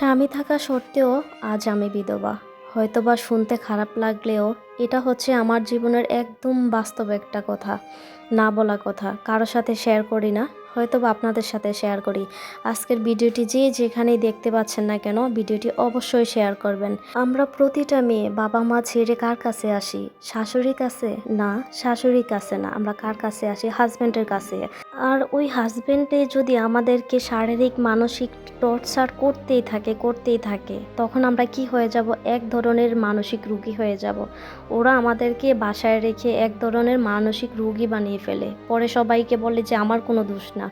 স্বামী থাকা সত্ত্বেও আজ আমি বিধবা। হয়তোবা শুনতে খারাপ লাগলেও এটা হচ্ছে আমার জীবনের একদম বাস্তব একটা কথা, না বলা কথা। কারো সাথে শেয়ার করি না, হয়তোবা আপনাদের সাথে শেয়ার করি। আজকের ভিডিওটি যে যেখানেই দেখতে পাচ্ছেন না কেন, ভিডিওটি অবশ্যই শেয়ার করবেন। আমরা প্রতিটা মেয়ে বাবা মা ছেড়ে কার কাছে আসি? শাশুড়ির কাছে? না, শাশুড়ির কাছে না। আমরা কার কাছে আসি? হাজব্যান্ডের কাছে। আর ওই হাজব্যান্ডে যদি আমাদেরকে শারীরিক মানসিক টর্চার করতেই থাকে, তখন আমরা কি হয়ে যাব? এক ধরনের মানসিক রোগী হয়ে যাব। ওরা আমাদেরকে বাসায় রেখে এক ধরনের মানসিক রোগী বানিয়ে ফেলে। পরে সবাইকে বলে যে আমার কোনো দোষ না,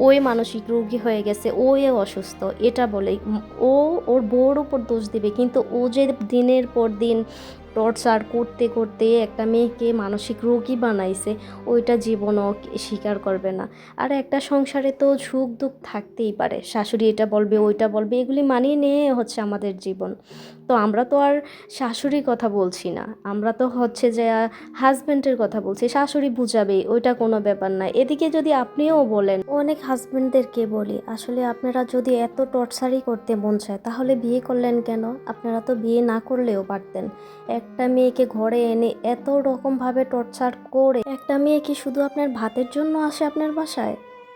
ওই মানসিক রোগী হয়ে গেছে, ওই অসুস্থ, এটা বলে ও ওর বউর উপর দোষ দিবে। কিন্তু ও যে দিনের পর দিন টর্চার করতে একটা মেয়েকে মানসিক রোগী বানাইছে, ওইটা জীবনও স্বীকার করবে না। আর একটা সংসারে তো সুখ দুঃখ থাকতেই পারে, শাশুড়ি এটা বলবে ওইটা বলবে, এগুলি মানিয়ে নিয়ে হচ্ছে আমাদের জীবন। তো আমরা তো আর শাশুড়ির কথা বলছি না, আমরা তো হচ্ছে যে হাজব্যান্ডের কথা বলছি। শাশুড়ি বুঝাবেই, ওইটা কোনো ব্যাপার না। এদিকে যদি আপনিও বলেন, অনেক হাজব্যান্ডদেরকে বলি, আসলে আপনারা যদি এত টর্চারই করতে মন চায় তাহলে বিয়ে করলেন কেন? আপনারা তো বিয়ে না করলেও পারতেন। একটা মেয়েকে ঘরে এনে এত রকমভাবে টর্চার করে, একটা মেয়ে কি শুধু আপনার ভাতের জন্য আসে আপনার বাসায়?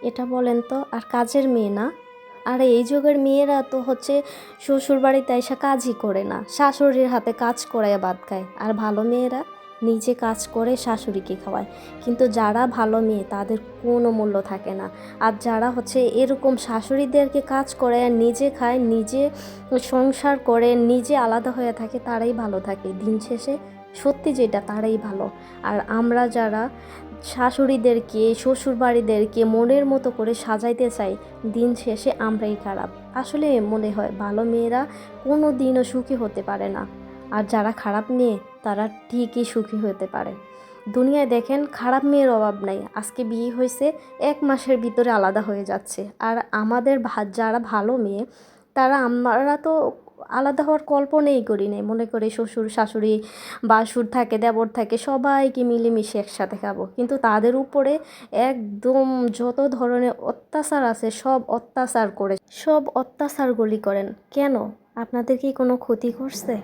এটা বলেন তো। আর কাজের মেয়ে না? আর এই যুগের মেয়েরা তো হচ্ছে শ্বশুর বাড়িতে এসে কাজই করে না, শাশুড়ির হাতে কাজ করায় ভাত খায়। আর ভালো মেয়েরা নিজে কাজ করে শাশুড়িকে খাওয়ায়। কিন্তু যারা ভালো মেয়ে তাদের কোনো মূল্য থাকে না। আর যারা হচ্ছে এরকম শাশুড়িদেরকে কাজ করে নিজে খায়, নিজে সংসার করে, নিজে আলাদা হয়ে থাকে, তারাই ভালো থাকে দিন শেষে। সত্যি যেটা, তারাই ভালো। আর আমরা যারা শাশুড়িদেরকে শ্বশুরবাড়িদেরকে মনের মতো করে সাজাইতে চাই, দিন শেষে আমরাই খারাপ। আসলে মনে হয় ভালো মেয়েরা কোনো দিনও সুখী হতে পারে না। আর যারা খারাপ মেয়ে তারা ঠিকই সুখী হতে পারে। দুনিয়ায় দেখেন খারাপ মেয়ের অভাব নাই। আজকে বিয়ে হয়েছে, 1 মাসের ভিতরে আলাদা হয়ে যাচ্ছে। আর আমাদের যারা ভালো মেয়ে, আমরা তো আলাদা হওয়ার কল্পনাই করি নাই। মনে করে শ্বশুর শাশুড়ি বাসুর থাকে, দেবর থাকে, সবাইকে মিলেমিশে একসাথে খাবো। কিন্তু তাদের উপরে একদম যত ধরনের অত্যাচার আছে সব অত্যাচারগুলি করেন কেন? আপনাদের কি কোনো ক্ষতি করছে?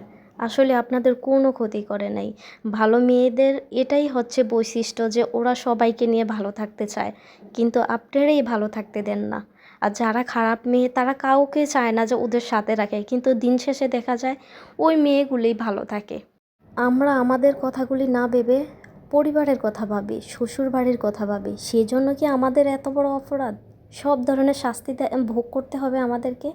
আসলে আপনাদের কোনো ক্ষতি করে নাই। ভালো মেয়েদের এটাই হচ্ছে বৈশিষ্ট্য, যে ওরা সবাইকে নিয়ে ভালো থাকতে চায়, কিন্তু আপনারাই ভালো থাকতে দেন না। আর যারা খারাপ মেয়ে তারা কাউকে চায় না যে ওদের সাথে রাখে, কিন্তু দিন শেষে দেখা যায় ওই মেয়েগুলোই ভালো থাকে। আমরা আমাদের কথাগুলি না ভেবে পরিবারের কথা ভাবি, শ্বশুর বাড়ির কথা ভাবি। সেই জন্য কি আমাদের এত বড় অপরাধ? সব ধরনের শাস্তি ভোগ করতে হবে আমাদেরকে?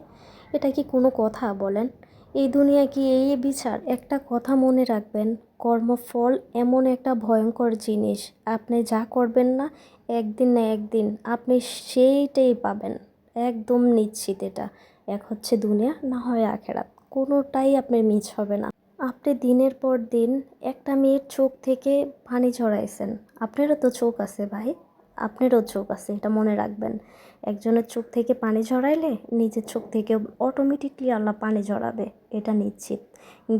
এটা কি কোনো কথা বলেন? এই দুনিয়ায় কি এই বিচার? একটা কথা মনে রাখবেন, কর্মফল এমন একটা ভয়ঙ্কর জিনিস, আপনি যা করবেন না, একদিন না একদিন আপনি সেইটাই পাবেন। একদম নিশ্চিত এটা। এক হচ্ছে দুনিয়া, না হয় আখেরাত, কোনোটাই আপনার মিস হবে না। আপনি দিনের পর দিন একটা মেয়ের চোখ থেকে পানি ঝরাইছেন। আপনারও তো চোখ আছে ভাই, আপনারও চোখ আছে, এটা মনে রাখবেন। একজনের চোখ থেকে পানি ঝরাইলে নিজের চোখ থেকে অটোমেটিকলি আল্লাহ পানি ঝরাবে, এটা নিশ্চিত,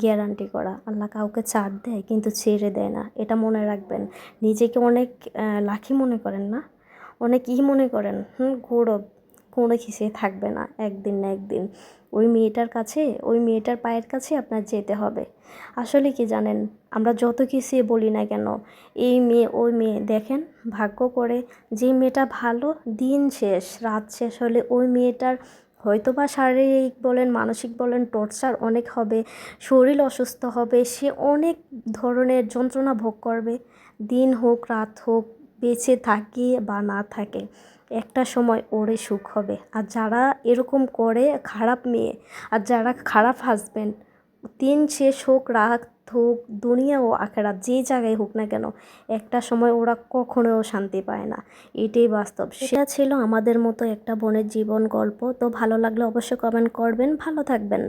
গ্যারান্টি করা। আল্লাহ কাউকে ছাড় দেয় কিন্তু ছেড়ে দেয় না, এটা মনে রাখবেন। নিজেকে অনেক লাকি মনে করেন না? অনেক মনে করেন? গৌরব, কোনো কিছুই থাকবে না। একদিন না একদিন ওই মেয়েটার পায়ের কাছে আপনার যেতে হবে। আসলে কি জানেন, আমরা যত কিছুই বলি না কেন, এই মেয়ে ওই মেয়ে, দেখেন ভাগ্য করে যে মেয়েটা ভালো, দিন শেষ রাত শেষ হলে ওই মেয়েটার হয়তো বা শারীরিক বলেন মানসিক বলেন টর্চার অনেক হবে, শরীর অসুস্থ হবে, সে অনেক ধরনের যন্ত্রণা ভোগ করবে। দিন হোক রাত হোক, বেঁচে থাকি বা না থাকে, একটা সময় ওরে সুখ হবে। আর যারা এরকম করে খারাপ মেয়ে, আর যারা খারাপ হাজব্যান্ড, দিন শেষ হোক রাত হোক, দুনিয়া ও আখেরাত যে জায়গায় হোক না কেন, একটা সময় ওরা কখনোও শান্তি পায় না। এটাই বাস্তব। সেটা ছিল আমাদের মতো একটা বোনের জীবন গল্প। তো ভালো লাগলে অবশ্যই কমেন্ট করবেন। ভালো থাকবেন।